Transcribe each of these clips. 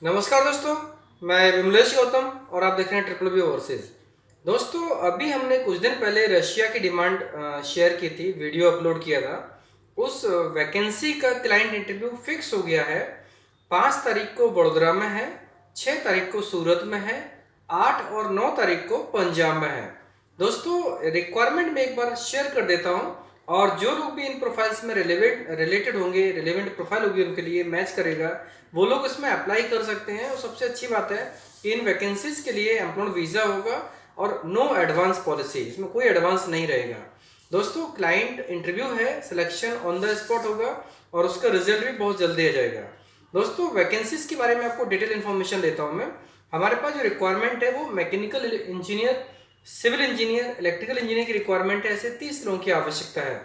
नमस्कार दोस्तों, मैं विमलेश गौतम और आप देख रहे हैं ट्रिपल बी ओवरसीज। दोस्तों, अभी हमने कुछ दिन पहले रशिया की डिमांड शेयर की थी, वीडियो अपलोड किया था। उस वैकेंसी का क्लाइंट इंटरव्यू फिक्स हो गया है। 5 तारीख को वडोदरा में है, 6 तारीख को सूरत में है, 8 और 9 तारीख को पंजाब में है। दोस्तों, रिक्वायरमेंट में एक बार शेयर कर देता हूँ और जो लोग भी इन प्रोफाइल्स में रिलेटेड होंगे, रिलेवेंट प्रोफाइल होगी, उनके लिए मैच करेगा, वो लोग इसमें अप्लाई कर सकते हैं। और सबसे अच्छी बात है कि इन वैकेंसीज के लिए एम्प्लॉयमेंट वीज़ा होगा और नो एडवांस पॉलिसी, इसमें कोई एडवांस नहीं रहेगा। दोस्तों, क्लाइंट इंटरव्यू है, सिलेक्शन ऑन द स्पॉट होगा और उसका रिजल्ट भी बहुत जल्दी आ जाएगा। दोस्तों, वैकेंसीज के बारे में आपको डिटेल इन्फॉर्मेशन देता हूँ मैं। हमारे पास जो रिक्वायरमेंट है वो mechanical engineer, civil engineer, electrical engineer की रिक्वायरमेंट है। ऐसे 30 लोगों की आवश्यकता है।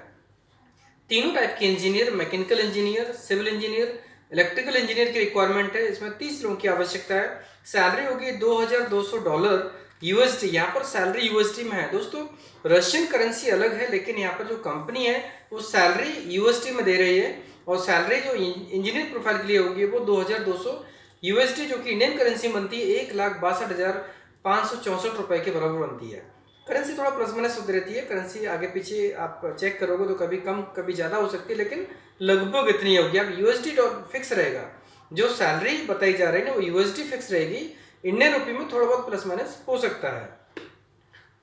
तीनों टाइप के engineer, mechanical engineer, civil engineer, electrical engineer की रिक्वायरमेंट है। इसमें 30 लोगों की आवश्यकता है। सैलरी होगी $2200 यूएसडी। यहाँ पर सैलरी यूएसडी में है। दोस्तों, रशियन करेंसी अलग है, लेकिन यहाँ पर जो कंपनी है वो सैलरी यूएसडी में दे रही है। और सैलरी जो इंजीनियर प्रोफाइल के लिए होगी वो 2200 यूएसडी, जो कि इंडियन करेंसी बनती है 1,62,564 रुपए के बराबर बनती है। करेंसी थोड़ा प्लस माइनस होती रहती है, करेंसी आगे पीछे आप चेक करोगे तो कभी कम कभी ज़्यादा हो सकती है, लेकिन लगभग इतनी होगी। अब यूएसडी फिक्स रहेगा, जो सैलरी बताई जा रही है ना वो यूएसडी फिक्स रहेगी। इंडियन रुपये में थोड़ा बहुत प्लस माइनस हो सकता है।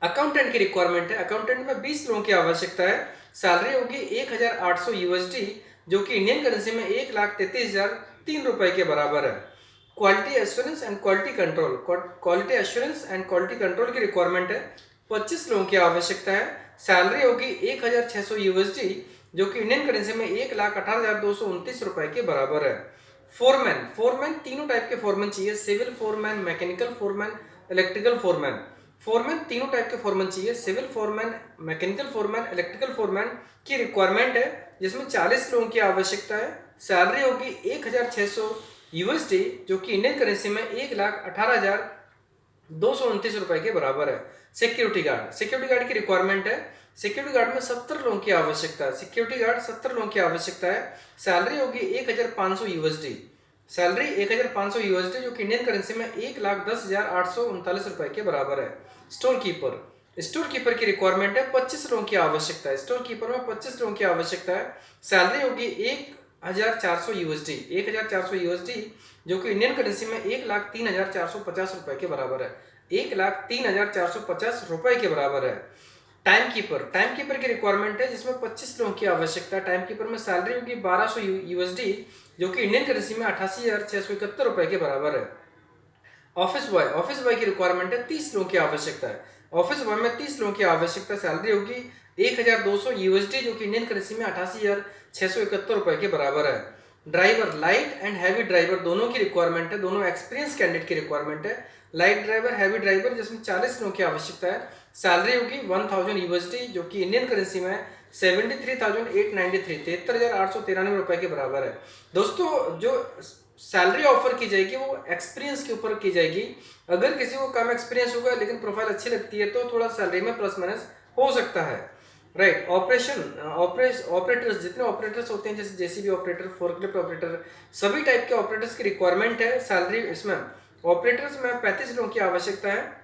अकाउंटेंट की रिक्वायरमेंट है। अकाउंटेंट में 20 लोगों की आवश्यकता है। सैलरी होगी 1,800 यूएसडी, जो कि इंडियन करेंसी में 1,33,003 रुपए के बराबर है। Quality assurance and quality control, quality assurance and quality control की रिक्वायरमेंट है। 25 लोगों की आवश्यकता है। सैलरी होगी 1,600 यूएसडी, जो कि इंडियन करेंसी में 1,18,229 रुपए के बराबर है। फोरमैन, फोरमैन तीनों टाइप के फोरमैन चाहिए। Civil foreman, mechanical foreman, electrical foreman. Foreman तीनों टाइप के फोरमैन चाहिए। Civil foreman, mechanical foreman, electrical foreman की रिक्वायरमेंट है, जिसमें 40 लोगों की आवश्यकता है। सैलरी होगी 1,600 यूएसडी, जो कि इंडियन करेंसी में 1,18,229 रुपए के बराबर है। सिक्योरिटी गार्ड, सिक्योरिटी गार्ड की रिक्वायरमेंट है। सिक्योरिटी गार्ड में 70 लोगों की आवश्यकता है। सिक्योरिटी गार्ड 70 लोगों की आवश्यकता है। सैलरी होगी 1,500 यूएसडी। सैलरी 1,500 यूएसडी, जो कि इंडियन करेंसी में 1,10,839 रुपए के बराबर है। स्टोर कीपर, स्टोर कीपर की रिक्वायरमेंट है। 25 लोगों की आवश्यकता है। स्टोर कीपर में 25 लोगों की आवश्यकता है। सैलरी होगी 1,400 यूएसडी, 1,400 यूएसडी, जो कि इंडियन करेंसी में 1,03,450 रुपए के बराबर है। 1,03,450 रुपए के बराबर है। टाइम कीपर, टाइम कीपर की रिक्वायरमेंट है, जिसमें 25 लोगों की आवश्यकता है। टाइम कीपर में सैलरी होगी 1,200 यूएसडी, जो कि इंडियन करेंसी में 88,671 रुपए के बराबर है। ऑफिस बॉय, ऑफिस बॉय की रिक्वायरमेंट है। 30 लोगों की आवश्यकता है। ऑफिस बॉय में 30 लोगों की आवश्यकता। सैलरी होगी 1,200 यूएसडी, जो कि इंडियन करेंसी में 88,671 रुपए के बराबर है। Driver, light and heavy driver दोनों की रिक्वायरमेंट है। दोनों एक्सपीरियंस कैंडिडेट की रिक्वायरमेंट है। लाइट ड्राइवर, हैवी ड्राइवर, जिसमें 40 लोगों की आवश्यकता है। सैलरी होगी 1,000 यूएसडी, जो कि इंडियन करेंसी में 73,893, 73,893 रुपए के बराबर है। दोस्तों, जो सैलरी ऑफर की जाएगी वो एक्सपीरियंस के ऊपर की जाएगी। अगर किसी को कम एक्सपीरियंस होगा लेकिन प्रोफाइल अच्छी लगती है तो थोड़ा सैलरी में प्लस माइनस हो सकता है। राइट। ऑपरेटर्स, जितने ऑपरेटर्स होते हैं, जैसे जेसीबी ऑपरेटर, फोर्कलिफ्ट ऑपरेटर, सभी टाइप के ऑपरेटर्स की रिक्वायरमेंट है। सैलरी इसमें ऑपरेटर्स में 35 लोगों की आवश्यकता है।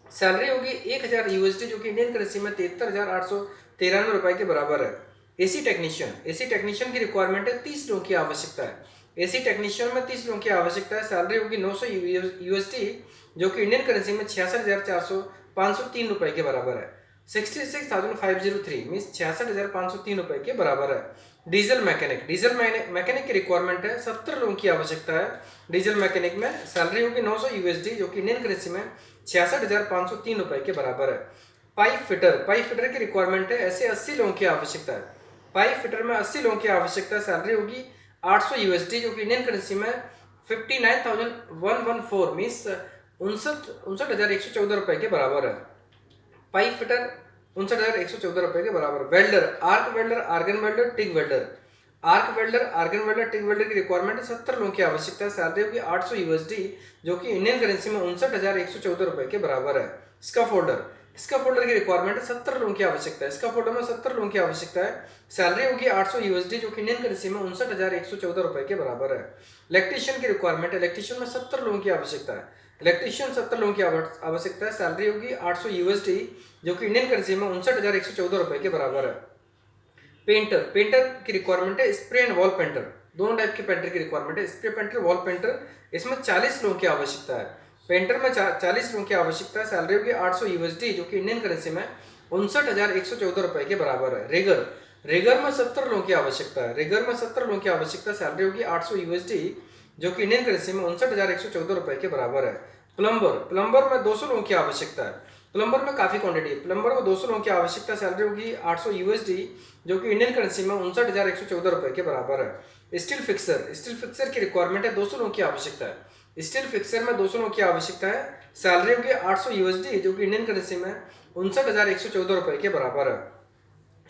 सैलरी होगी 1,000 यूएसडी, जो कि इंडियन करेंसी में 73,893 रुपए के बराबर है। एसी टेक्नीशियन, एसी टेक्नीशियन की रिक्वायरमेंट है। 30 लोगों की आवश्यकता है। एसी टेक्नीशियन में 30 लोगों की आवश्यकता है। सैलरी होगी 900 यूएसडी, जो कि इंडियन करेंसी में 66,503 रुपए के बराबर है। 66,503 मीन्स 66,503 रुपए के बराबर है। डीजल मैकेनिक, डीजल मैकेनिक की रिक्वायरमेंट है। 70 लोगों की आवश्यकता है। डीजल मैकेनिक में सैलरी होगी 900 यूएसडी, जो कि इंडियन करेंसी में 66,503 रुपए के बराबर है। पाइप फिटर, पाइप फिटर की रिक्वायरमेंट है। ऐसे 80 लोगों की आवश्यकता है। पाइप फिटर में 80 लोगों की आवश्यकता है। सैलरी होगी 800 यूएसडी, जो कि इंडियन करेंसी में 59,114 मीन्स 59,114 रुपए के बराबर है। पाइप फिटर 59,114 रुपए के बराबर। Welder, arc welder, argon welder, TIG welder, arc welder, argon welder, TIG welder की रिक्वायरमेंट है। 70 लोगों की आवश्यकता है। सैलरी होगी 800 यूएसडी, जो कि इंडियन करेंसी में 59,114 रुपए के बराबर है। स्कफ होल्डर, इसका फोल्डर की रिक्वायरमेंट है 70 लोगों की आवश्यकता है। इसका फोल्डर में 70 लोगों की आवश्यकता है। सैलरी होगी 800 यूएसडी, जो कि इंडियन करेंसी में 59,114 रुपए के बराबर है। इलेक्ट्रीशियन की रिक्वायरमेंट है, इलेक्ट्रीशियन में 70 लोगों की आवश्यकता है। इलेक्ट्रीशियन 70 लोगों की आवश्यकता है। सैलरी होगी 800 यूएसडी, जो कि इंडियन करेंसी में 59,114 रुपए के बराबर है। पेंटर, पेंटर की रिक्वायरमेंट है स्प्रे एंड वॉल पेंटर, दोनों टाइप के पेंटर की रिक्वायरमेंट है, स्प्रे पेंटर, वॉल पेंटर। इसमें 40 लोगों की आवश्यकता है। पेंटर में 40 लोगों की आवश्यकता है। सैलरी होगी 800 यूएसडी, जो कि इंडियन करेंसी में 59,114 रुपए के बराबर है। रेगर, रेगर में 70 लोगों की आवश्यकता है। रेगर में 70 लोगों की आवश्यकता, सैलरी होगी 800 यूएसडी, जो कि इंडियन करेंसी में 59,114 रुपए के बराबर है। प्लम्बर, प्लम्बर में 200 लोगों की आवश्यकता है। प्लम्बर में काफी क्वांटिटी है। प्लम्बर में 200 लोगों की आवश्यकता, सैलरी होगी 800 यूएसडी, जो कि इंडियन करेंसी में 59,114 रुपए के बराबर है। स्टील फिक्सर, स्टील फिक्सर की रिक्वायरमेंट है 200 लोगों की आवश्यकता है। स्टील फिक्सर में 200 लोगों की आवश्यकता है। सैलरी होगी 800 यूएसडी, जो कि इंडियन करेंसी में 59,114 रुपए के बराबर है।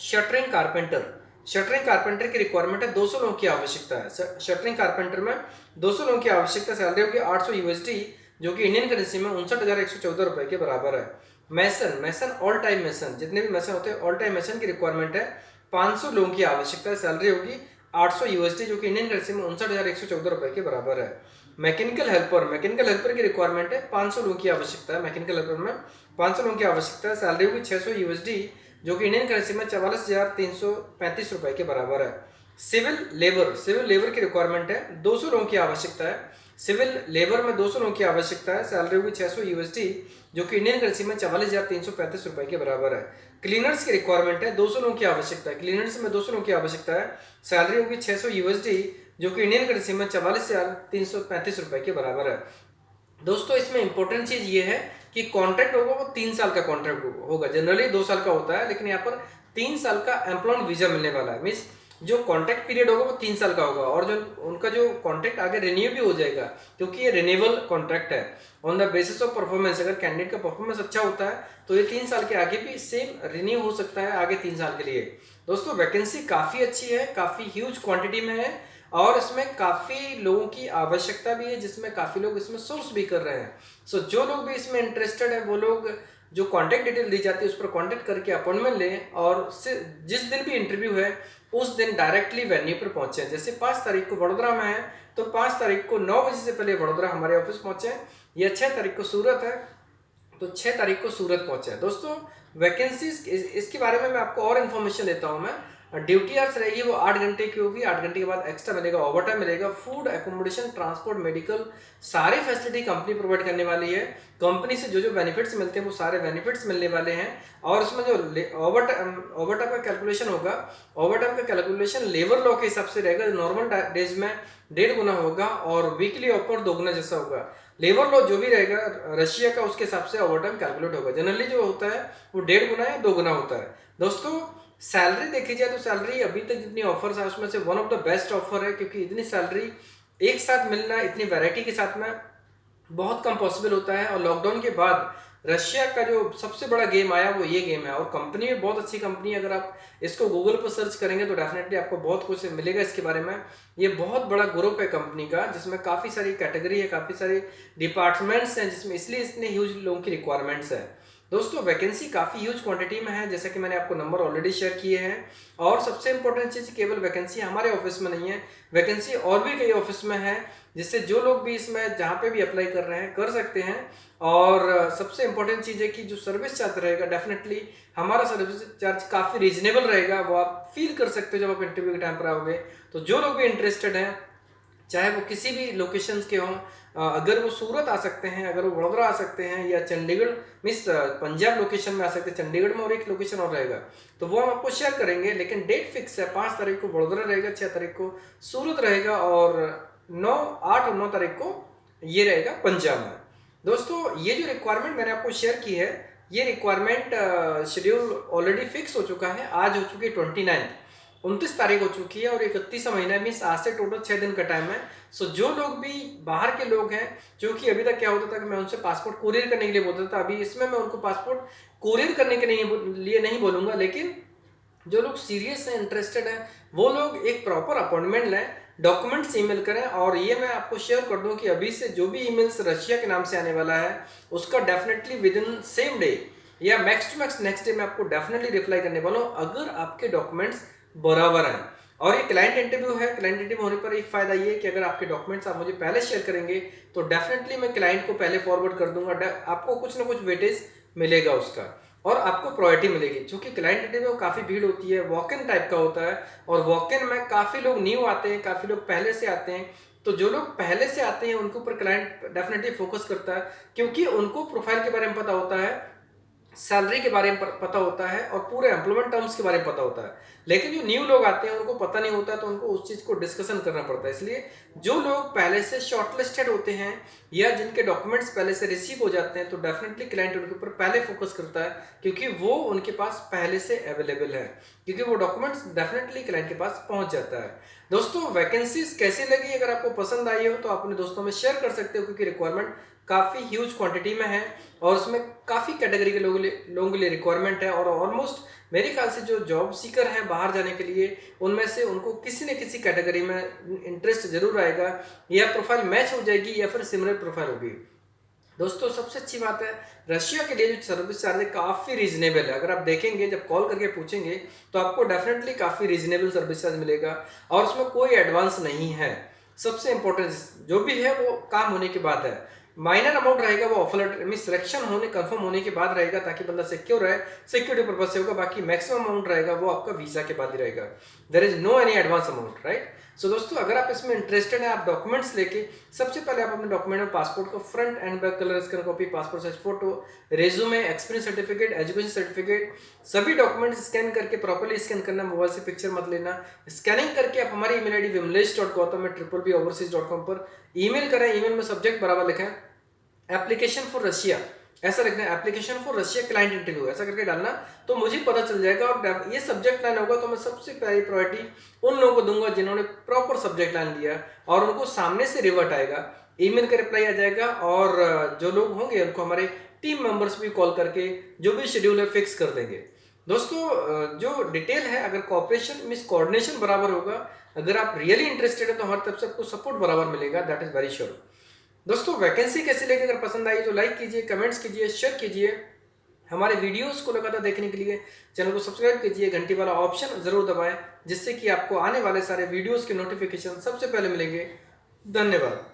शटरिंग कारपेंटर, शटरिंग कारपेंटर की रिक्वायरमेंट है 200 लोगों की आवश्यकता है। शटरिंग कारपेंटर में 200 लोगों की आवश्यकता, सैलरी होगी 800 यूएसडी, जो कि इंडियन करेंसी में 59,114 रुपए के बराबर है। मैसन, मैसन ऑल टाइम मैसन, जितने भी मैसन होते हैं ऑल टाइम मैसन की रिक्वायरमेंट है 500 लोगों की आवश्यकता है। सैलरी होगी 800 यूएसडी, जो कि इंडियन करेंसी में 59,114 रुपए के बराबर है। मैकेनिकल हेल्पर, मैकेनिकल हेल्पर की रिक्वायरमेंट है 500 लोगों की आवश्यकता है। मैकेनिकल हेल्पर में 500 लोगों की आवश्यकता है। सैलरी होगी 600 यूएसडी, जो कि इंडियन करेंसी में 44,335 रुपए के बराबर है। सिविल लेबर, सिविल लेबर की रिक्वायरमेंट है 200 लोगों की आवश्यकता है। सिविल लेबर में 200 लोगों की आवश्यकता है। सैलरी होगी 600 यूएसडी, जो कि इंडियन करेंसी में 44,335 रुपए के बराबर है। क्लीनर्स की रिक्वायरमेंट है 200 लोगों की आवश्यकता है। क्लीनर्स में 200 लोगों की आवश्यकता है। सैलरी होगी 600 यूएसडी, जो कि इंडियन करेंसी में 44,335 रुपए के बराबर है। दोस्तों इसमें इंपॉर्टेंट चीज ये है कि कॉन्ट्रैक्ट होगा वो 3 साल का कॉन्ट्रैक्ट होगा। जनरली 2 साल का होता है, लेकिन यहाँ पर 3 साल का एम्प्लॉयमेंट वीजा मिलने वाला है। मीन्स जो कॉन्ट्रैक्ट पीरियड होगा वो 3 साल का होगा, और जो उनका जो कॉन्ट्रैक्ट आगे रिन्यू भी हो जाएगा, क्योंकि ये रिन्यूएबल कॉन्ट्रैक्ट है on the basis of performance. अगर कैंडिडेट का परफॉर्मेंस अच्छा होता है तो ये 3 साल के आगे भी सेम रिन्यू हो सकता है, आगे 3 साल के लिए। दोस्तों वैकेंसी काफ़ी अच्छी है, काफ़ी ह्यूज क्वांटिटी में है, और इसमें काफ़ी लोगों की आवश्यकता भी है, जिसमें काफ़ी लोग इसमें सोर्स भी कर रहे हैं। सो जो लोग भी इसमें इंटरेस्टेड है वो लोग जो कॉन्टैक्ट डिटेल दी जाती है उस पर कॉन्टैक्ट करके अपॉइंटमेंट लें, और जिस दिन भी इंटरव्यू है उस दिन डायरेक्टली वेन्यू पर पहुंचे। जैसे 5 तारीख को वडोदरा में है तो 5 तारीख को 9 बजे से पहले वडोदरा हमारे ऑफिस पहुंचे। या 6 तारीख को सूरत है तो 6 तारीख को सूरत पहुंचे। दोस्तों वैकेंसीज इसके बारे में मैं आपको और इन्फॉर्मेशन देता हूं। मैं ड्यूटी आवर्स रहेगी वो 8 घंटे की होगी। 8 घंटे के बाद एक्स्ट्रा मिलेगा, ओवर टाइम मिलेगा, फूड, एकोमोडेशन, ट्रांसपोर्ट, मेडिकल, सारी फैसिलिटी कंपनी प्रोवाइड करने वाली है। कंपनी से जो जो बेनिफिट्स मिलते हैं वो सारे बेनिफिट्स मिलने वाले हैं। और उसमें जो ओवर टाइम का कैलकुलेशन होगा, ओवर टाइम का कैलकुलेशन लेबर लॉ के हिसाब से रहेगा। नॉर्मल डेज में 1.5 गुना होगा और वीकली ऑफर 2 गुना जैसा होगा। लेबर लॉ जो भी रहेगा रशिया का, उसके हिसाब से ओवर टाइम कैलकुलेट होगा। जनरली जो होता है वो 1.5 गुना या 2 गुना होता है। दोस्तों सैलरी देखी जाए तो सैलरी अभी तक जितनी ऑफर्स है उसमें से one of the best offer है, क्योंकि इतनी सैलरी एक साथ मिलना इतनी वैरायटी के साथ में बहुत कम पॉसिबल होता है। और लॉकडाउन के बाद रशिया का जो सबसे बड़ा गेम आया वो ये गेम है। और कंपनी भी बहुत अच्छी कंपनी है, अगर आप इसको गूगल पर सर्च करेंगे तो डेफिनेटली आपको बहुत कुछ मिलेगा इसके बारे में। ये बहुत बड़ा ग्रुप है कंपनी का, जिसमें काफ़ी सारी कैटेगरी है, काफ़ी सारे डिपार्टमेंट्स हैं, जिसमें इसलिए इतने ह्यूज लोगों की रिक्वायरमेंट्स है। दोस्तों वैकेंसी काफ़ी ह्यूज क्वांटिटी में है, जैसा कि मैंने आपको नंबर ऑलरेडी शेयर किए हैं। और सबसे इंपॉर्टेंट चीज़ केवल वैकेंसी हमारे ऑफिस में नहीं है, वैकेंसी और भी कई ऑफिस में है, जिससे जो लोग भी इसमें जहाँ पे भी अप्लाई कर रहे हैं कर सकते हैं। और सबसे इंपॉर्टेंट चीज़ है कि जो सर्विस चार्ज रहेगा, डेफिनेटली हमारा सर्विस चार्ज काफ़ी रीजनेबल रहेगा, वो आप फील कर सकते हो जब आप इंटरव्यू के टाइम पर आओगे। तो जो लोग भी इंटरेस्टेड हैं, चाहे वो किसी भी लोकेशंस के हों, अगर वो सूरत आ सकते हैं, अगर वो वडोदरा आ सकते हैं, या चंडीगढ़ मिस पंजाब लोकेशन में आ सकते हैं, चंडीगढ़ में और एक लोकेशन और रहेगा तो वो हम आपको शेयर करेंगे। लेकिन डेट फिक्स है, 5 तारीख को वडोदरा रहेगा, 6 तारीख को सूरत रहेगा, और 8 और 9 तारीख को ये रहेगा पंजाब में। दोस्तों ये जो रिक्वायरमेंट मैंने आपको शेयर की है, ये रिक्वायरमेंट शेड्यूल ऑलरेडी फिक्स हो चुका है। आज हो चुकी है 29 तारीख हो चुकी है, और 31 महीना मीन्स आज से टोटल 6 दिन का टाइम है। सो जो लोग भी बाहर के लोग हैं, क्योंकि अभी तक क्या होता था कि मैं उनसे पासपोर्ट कुरियर करने के लिए बोलता था, अभी इसमें मैं उनको पासपोर्ट कुरियर करने के लिए नहीं बोलूँगा। लेकिन जो लोग सीरियस हैं, इंटरेस्टेड हैं, वो लोग एक प्रॉपर अपॉइंटमेंट लें, डॉक्यूमेंट्स ईमेल करें। और ये मैं आपको शेयर कर दूं कि अभी से जो भी ईमेल्स रशिया के नाम से आने वाला है उसका definitely within same day या max to max next day मैं आपको डेफिनेटली रिप्लाई करने वाला हूँ अगर आपके डॉक्यूमेंट्स बराबर हैं। और ये क्लाइंट इंटरव्यू है, क्लाइंट इंटरव्यू होने पर एक फायदा ये है कि अगर आपके डॉक्यूमेंट्स आप मुझे पहले शेयर करेंगे तो डेफिनेटली मैं क्लाइंट को पहले फॉरवर्ड कर दूंगा, आपको कुछ ना कुछ वेटेज मिलेगा उसका और आपको प्रायोरिटी मिलेगी। क्योंकि क्लाइंट इंटरव्यू में काफ़ी भीड़ होती है, वॉक इन टाइप का होता है और वॉक इन में काफ़ी लोग न्यू आते हैं, काफ़ी लोग पहले से आते हैं। तो जो लोग पहले से आते हैं उनके ऊपर क्लाइंट डेफिनेटली फोकस करता है क्योंकि उनको प्रोफाइल के बारे में पता होता है, सैलरी के बारे में पता होता है और पूरे एम्प्लॉयमेंट टर्म्स के बारे में पता होता है। लेकिन जो न्यू लोग आते हैं उनको पता नहीं होता तो उनको उस चीज़ को डिस्कशन करना पड़ता है। इसलिए जो लोग पहले से शॉर्टलिस्टेड होते हैं या जिनके डॉक्यूमेंट्स पहले से रिसीव हो जाते हैं तो डेफिनेटली क्लाइंट उनके ऊपर पहले फोकस करता है क्योंकि वो उनके पास पहले से अवेलेबल है, क्योंकि वो डॉक्यूमेंट्स डेफिनेटली क्लाइंट के पास पहुंच जाता है। दोस्तों वैकेंसीज कैसी लगी, अगर आपको पसंद आई हो तो आप अपने दोस्तों में शेयर कर सकते हो क्योंकि रिक्वायरमेंट काफ़ी ह्यूज क्वांटिटी में है और उसमें काफ़ी कैटेगरी के लोगों के लिए रिक्वायरमेंट है। और ऑलमोस्ट मेरे ख्याल से जो जॉब सीकर हैं बाहर जाने के लिए उनमें से उनको किसी न किसी कैटेगरी में इंटरेस्ट जरूर आएगा, या प्रोफाइल मैच हो जाएगी या फिर सिमिलर प्रोफाइल होगी। दोस्तों सबसे अच्छी बात है रशिया के लिए जो सर्विस चार्ज है काफ़ी रीजनेबल है। अगर आप देखेंगे जब कॉल करके पूछेंगे तो आपको डेफिनेटली काफ़ी रीजनेबल सर्विस चार्ज मिलेगा और उसमें कोई एडवांस नहीं है। सबसे इंपॉर्टेंट जो भी है वो काम होने के बाद है, माइनर अमाउंट रहेगा वो ऑफर लेटर मीन सिलेक्शन होने कंफर्म होने के बाद रहेगा ताकि बंदा सिक्योर रहे, सिक्योरिटी पर्पज से होगा। बाकी मैक्सिमम अमाउंट रहेगा वो आपका वीजा के बाद ही रहेगा, there is no any advance amount, right. So दोस्तों अगर आप इसमें इंटरेस्टेड हैं, आप डॉक्यूमेंट्स लेके सबसे पहले आप अपने डॉक्यूमेंट में पासपोर्ट का front end back colour scan copy, passport size photo, resume, experience certificate, education certificate, सभी डॉक्यूमेंट स्कैन करके प्रॉपर्ली स्कैन करना, मोबाइल से पिक्चर मत लेना। स्कैनिंग करके आप हमारी ईमेल आईडी vimlesh.gautam@BBOverseas.com पर ईमेल करें। ईमेल में सब्जेक्ट बराबर लिखें एप्लीकेशन फॉर रशिया, ऐसा लिखना है, application for Russia client interview ऐसा करके डालना तो मुझे पता चल जाएगा। और ये सब्जेक्ट लाइन होगा तो मैं सबसे पहली प्रायोरिटी उन लोगों को दूंगा जिन्होंने प्रॉपर सब्जेक्ट लाइन दिया और उनको सामने से रिवर्ट आएगा, ईमेल का रिप्लाई आ जाएगा और जो लोग होंगे उनको हमारे टीम मेंबर्स भी कॉल करके जो भी शेड्यूल है फिक्स कर देंगे। दोस्तों जो डिटेल है, अगर कॉपरेशन मीन्स कोऑर्डिनेशन बराबर होगा, अगर आप रियली इंटरेस्टेड है तो हर तरफ से आपको सपोर्ट बराबर मिलेगा, दैट इज वेरी श्योर। दोस्तों वैकेंसी कैसी लगी, अगर पसंद आई तो लाइक कीजिए, कमेंट्स कीजिए, शेयर कीजिए। हमारे वीडियोस को लगातार देखने के लिए चैनल को सब्सक्राइब कीजिए, घंटी वाला ऑप्शन जरूर दबाएं जिससे कि आपको आने वाले सारे वीडियोस के नोटिफिकेशन सबसे पहले मिलेंगे। धन्यवाद।